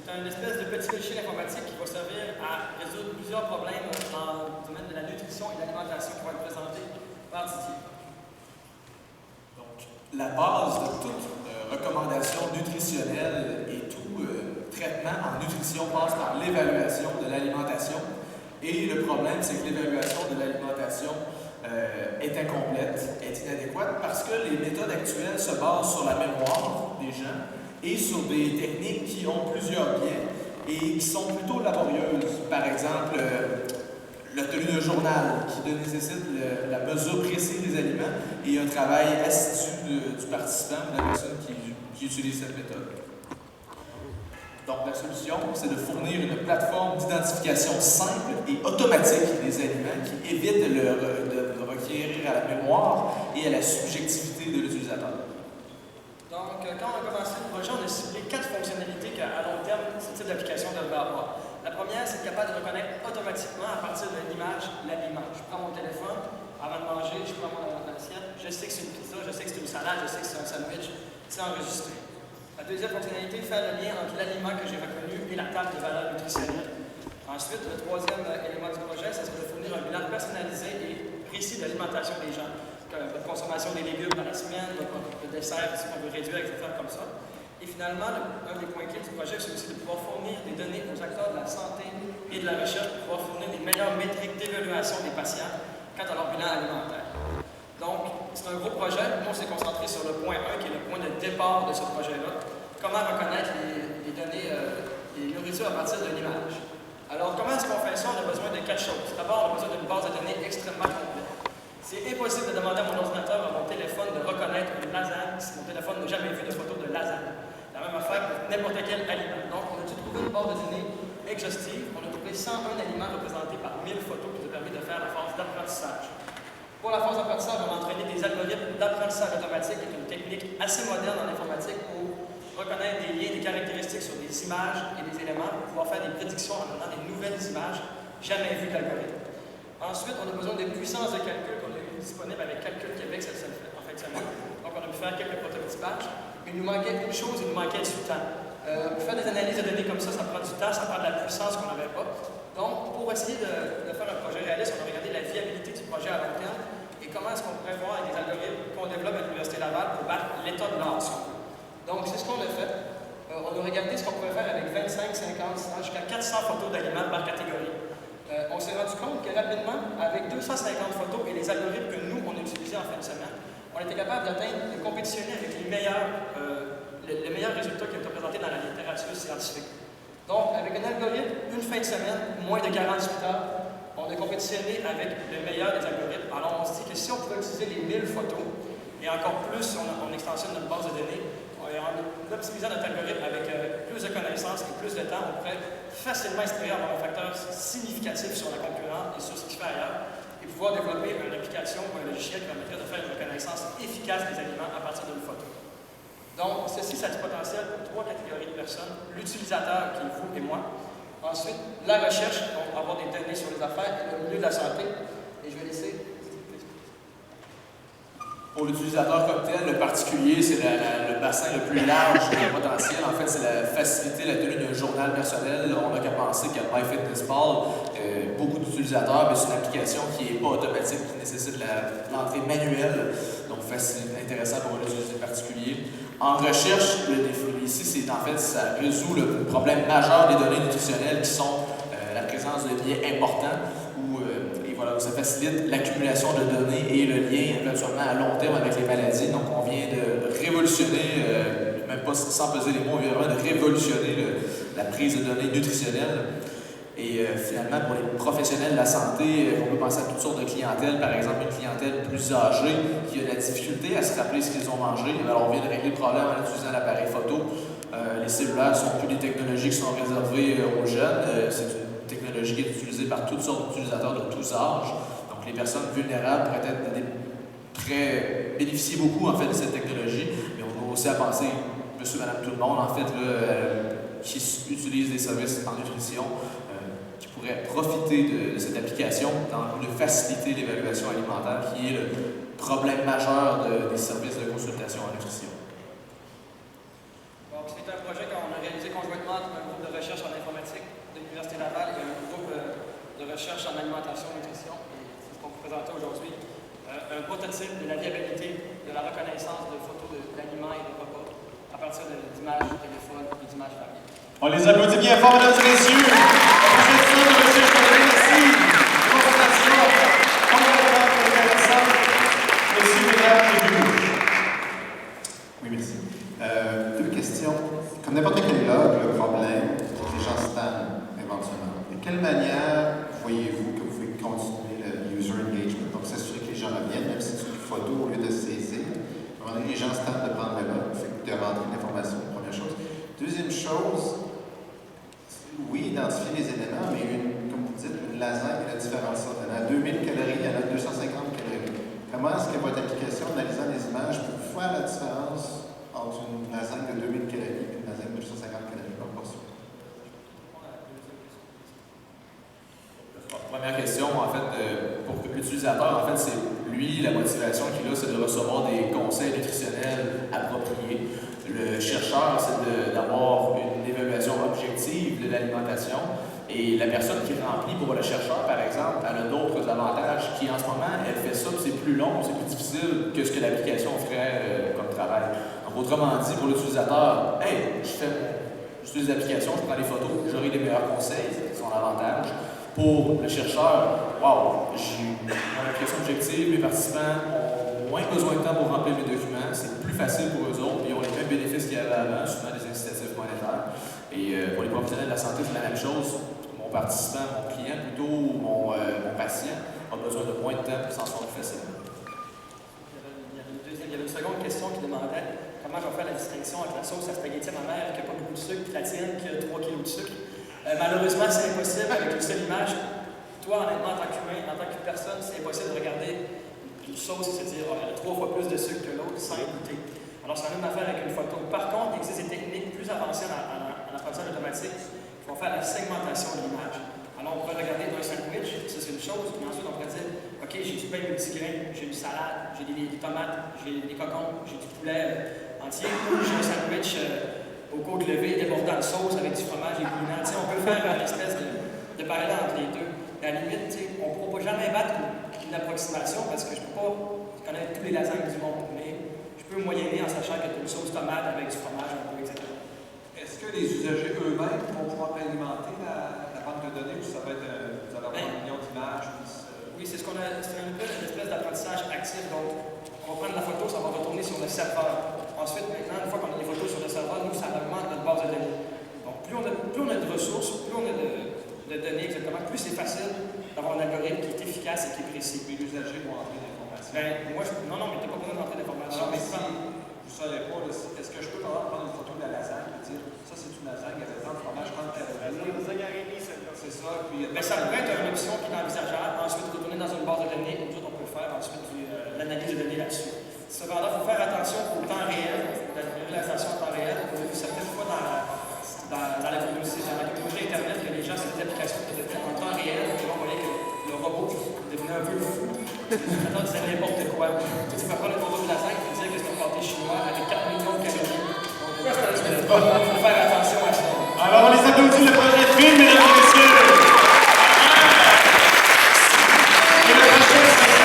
C'est un espèce de petit logiciel informatique qui va servir à résoudre plusieurs problèmes dans le domaine de la nutrition et de l'alimentation qui vont être présentés par Didier. Donc, la base de toute recommandation nutritionnelle et tout traitement en nutrition passe par l'évaluation de l'alimentation. Et le problème, c'est que l'évaluation de l'alimentation est incomplète, est inadéquate, parce que les méthodes actuelles se basent sur la mémoire des gens et sur des techniques qui ont plusieurs biais et qui sont plutôt laborieuses. Par exemple, la tenue d'un journal qui nécessite la mesure précise des aliments et un travail assidu du participant, de la personne qui utilise cette méthode. Donc, la solution, c'est de fournir une plateforme d'identification simple et automatique des aliments qui évite de requérir à la mémoire et à la subjectivité de l'utilisateur. Donc, quand on a commencé le projet, on a ciblé 4 fonctionnalités qu'à long terme, ce type d'application devrait avoir. La première, c'est être capable de reconnaître automatiquement à partir de l'image l'aliment. Je prends mon téléphone, avant de manger, je prends mon assiette, je sais que c'est une pizza, je sais que c'est une salade, je sais que c'est un sandwich, c'est enregistré. La deuxième fonctionnalité, faire le lien entre l'aliment que j'ai reconnu et la table de valeur nutritionnelle. Ensuite, le troisième élément du projet, c'est de fournir un bilan personnalisé et précis de l'alimentation des gens. Votre consommation des légumes dans la semaine, le dessert, si on veut réduire, etc. comme ça. Et finalement, un des points clés du projet, c'est aussi de pouvoir fournir des données aux acteurs de la santé et de la recherche pour pouvoir fournir des meilleures métriques d'évaluation des patients quant à leur bilan alimentaire. Donc, c'est un gros projet. Nous, on s'est concentré sur le point 1, qui est le point de départ de ce projet-là. Comment reconnaître les données, les nourritures à partir de l'image. Alors, comment est-ce qu'on fait ça? On a besoin de 4 choses. D'abord, on a besoin d'une base de données extrêmement complète. C'est impossible de demander à mon ordinateur, à mon téléphone, de reconnaître une lasagne si mon téléphone n'a jamais vu de photo de lasagne. La même affaire pour n'importe quel aliment. Donc, on a dû trouver une base de données exhaustive. On a trouvé 101 aliments représentés par 1000 photos qui nous a permis de faire la phase d'apprentissage. Pour la phase d'apprentissage, on a entraîné des algorithmes d'apprentissage automatique, qui est une technique assez moderne en informatique pour reconnaître des liens, des caractéristiques sur des images et des éléments pour pouvoir faire des prédictions en donnant des nouvelles images jamais vues d'algorithmes. Ensuite, on a besoin de puissances de calcul qu'on a eu disponibles avec Calcul Québec en fin de semaine. Donc, on a pu faire quelques prototypages. Il nous manquait une chose, il nous manquait du temps. Faire des analyses de données comme ça prend du temps, ça prend de la puissance qu'on n'avait pas. Donc, pour essayer de faire un projet réaliste, on a regardé la viabilité du projet à long terme et comment est-ce qu'on pourrait voir avec des algorithmes qu'on développe à l'Université Laval pour battre l'état de l'art, si on veut. Donc, c'est ce qu'on a fait. On a regardé ce qu'on pouvait faire avec 25, 50, 100, jusqu'à 400 photos d'aliments par catégorie. On s'est rendu compte que rapidement, avec 250 photos et les algorithmes que nous, on a utilisés en fin de semaine, on était capable d'atteindre, de compétitionner avec les meilleurs résultats qui ont été présentés dans la littérature scientifique. Donc, avec un algorithme, une fin de semaine, moins de 48 heures, on a compétitionné avec le meilleur des algorithmes. Alors, on se dit que si on pouvait utiliser les 1000 photos, et encore plus si on extensionne notre base de données, en optimisant notre algorithme avec plus de connaissances et plus de temps, on pourrait facilement extraire un facteur significatif sur la concurrence et sur ce qui se fait ailleurs, et pouvoir développer une application ou un logiciel qui permettrait de faire une reconnaissance efficace des aliments à partir d'une photo. Donc, ceci, ça a du potentiel pour 3 catégories de personnes. L'utilisateur, qui est vous et moi. Ensuite, la recherche, donc avoir des données sur les affaires, et le milieu de la santé. Et je vais laisser... Pour l'utilisateur comme tel, le particulier, c'est le bassin le plus large de potentiel. En fait, c'est la facilité la tenue d'un journal personnel. On n'a qu'à penser qu'à MyFitnessPal, beaucoup d'utilisateurs, mais c'est une application qui n'est pas automatique, qui nécessite l'entrée manuelle. Donc, facile, intéressant pour un utilisateur particulier. En recherche, le défi ici, c'est en fait, ça résout le problème majeur des données nutritionnelles qui sont la présence de biais importants où ça facilite l'accumulation de données et le lien éventuellement à long terme avec les maladies. Donc, on vient de révolutionner, même pas sans peser les mots, on vient vraiment de révolutionner la prise de données nutritionnelles. Et finalement, pour les professionnels de la santé, on peut penser à toutes sortes de clientèles, par exemple une clientèle plus âgée qui a de la difficulté à se rappeler ce qu'ils ont mangé. Alors, on vient de régler le problème en utilisant l'appareil photo. Les cellulaires sont plus des technologies qui sont réservées aux jeunes. C'est une technologie qui est utilisée par toutes sortes d'utilisateurs de tous âges. Donc, les personnes vulnérables pourraient bénéficier beaucoup en fait, de cette technologie. Mais on doit aussi à penser, monsieur, madame, tout le monde, en fait, qui utilise des services en nutrition, qui pourraient profiter de cette application dans de faciliter l'évaluation alimentaire, qui est le problème majeur des services de consultation en nutrition. Donc, c'est un projet qu'on a réalisé conjointement avec un groupe de prototype de la viabilité de la reconnaissance de photos d'aliments et de repas à partir d'images de téléphone et d'images variées. On les applaudit bien fort, mesdames et messieurs. La présidente de M. Charest, merci. Présentation complètement intéressante. Monsieur, mesdames et messieurs. Oui, merci. Deux questions. Comme n'importe quel log, le problème, c'est que les gens se tannent éventuellement. De quelle manière voyez-vous que vous pouvez continuer le user engagement? Donc, s'assurer que les gens reviennent, même si c'est une photo au lieu de se saisir. À un moment donné, les gens se tentent de prendre le log, fait de rentrer l'information, première chose. Deuxième chose, oui, identifier les éléments, mais comme vous dites, une lasagne, il y a différence. Il y en a 2000 calories, il y en a 250 calories. Comment est-ce que votre application, en analysant les images, peut faire la différence entre une lasagne de 2000 calories et une lasagne de 250 calories comme portion? Première question, en fait, pour l'utilisateur, en fait, c'est lui, la motivation qu'il a, c'est de recevoir des conseils nutritionnels appropriés. Le chercheur, c'est d'avoir une évaluation objective de l'alimentation. Et la personne qui remplit pour le chercheur, par exemple, elle a d'autres avantages qui, en ce moment, elle fait ça, c'est plus long, c'est plus difficile que ce que l'application ferait comme travail. Donc, autrement dit, pour l'utilisateur, hey, j'utilise l'application, je prends les photos, j'aurai les meilleurs conseils, c'est son avantage. Pour le chercheur, wow, j'ai une application objective, mes participants ont moins besoin de temps pour remplir mes documents, c'est plus facile pour eux autres, ils ont les mêmes bénéfices qu'il y avait avant, souvent des incitatifs monétaires. Et pour les professionnels de la santé, c'est la même chose. Mon participant, mon client plutôt, ou mon patient a besoin de moins de temps pour s'en sortir facilement. Il y avait une seconde question qui demandait comment je vais faire la distinction entre la sauce à spaghetti à ma mère qui n'a pas beaucoup de sucre et la tienne qui a 3 kg de sucre. Malheureusement, c'est impossible avec une seule image. Toi, honnêtement, en tant qu'humain, en tant que personne, c'est impossible de regarder une sauce et se dire elle a 3 fois plus de sucre que l'autre sans goûter. Alors, c'est la même affaire avec une photo. Par contre, il existe des techniques plus avancées en apprentissage automatique qui vont faire la segmentation de l'image. Alors, on pourrait regarder un sandwich, ça c'est une chose, mais ensuite on pourrait dire OK, j'ai du pain multigrain, j'ai une salade, j'ai des tomates, j'ai des cocombes, j'ai du poulet entier, j'ai un sandwich au côte levée, débordant de sauce avec du fromage et bouillonnant. On peut faire une espèce de parallèle entre les deux. À la limite, on ne pourra pas jamais battre une approximation parce que je ne peux pas connaître tous les lasagnes du monde, mais je peux moyenner en sachant que tu as une sauce tomate avec du fromage un peu, etc. Est-ce que les usagers eux-mêmes vont pouvoir alimenter la banque de données ou ça va être, vous allez avoir un million d'images? Oui, c'est un peu une espèce d'apprentissage actif. Donc, on va prendre la photo, ça va retourner sur le serveur. Ensuite, maintenant, une fois qu'on a les photos sur le serveur, nous, ça augmente notre base de données. Donc, plus on a de ressources, plus on a de données exactement, plus c'est facile d'avoir un algorithme qui est efficace et qui est précis. Mais l'usager va entrer l'information. Non, mais tu n'as pas besoin d'entrer d'informations. Mais si vous ne savez pas, est-ce que je peux prendre une photo de la lasagne et dire ça, c'est une lasagne avec tant de fromage, tant de calories? C'est ça. Puis, ça pourrait être une option qui est envisageable. Ensuite, retourner dans une base de données, comme ça, on peut faire ensuite l'analyse de données là-dessus. Cependant, il faut faire attention au temps réel, la réalisation en temps réel. On a vu certaines fois dans la communauté Internet que les gens, cette application qui était faite en temps réel, et on voyait que le robot devenait un peu fou. Maintenant, c'est n'importe quoi. Tu vas prendre une photo de lasagne et dire que c'est un pâté chinois avec 4 millions de calories. Donc, il faut faire attention à ça. Alors, on les applaudit, le projet de film, mesdames et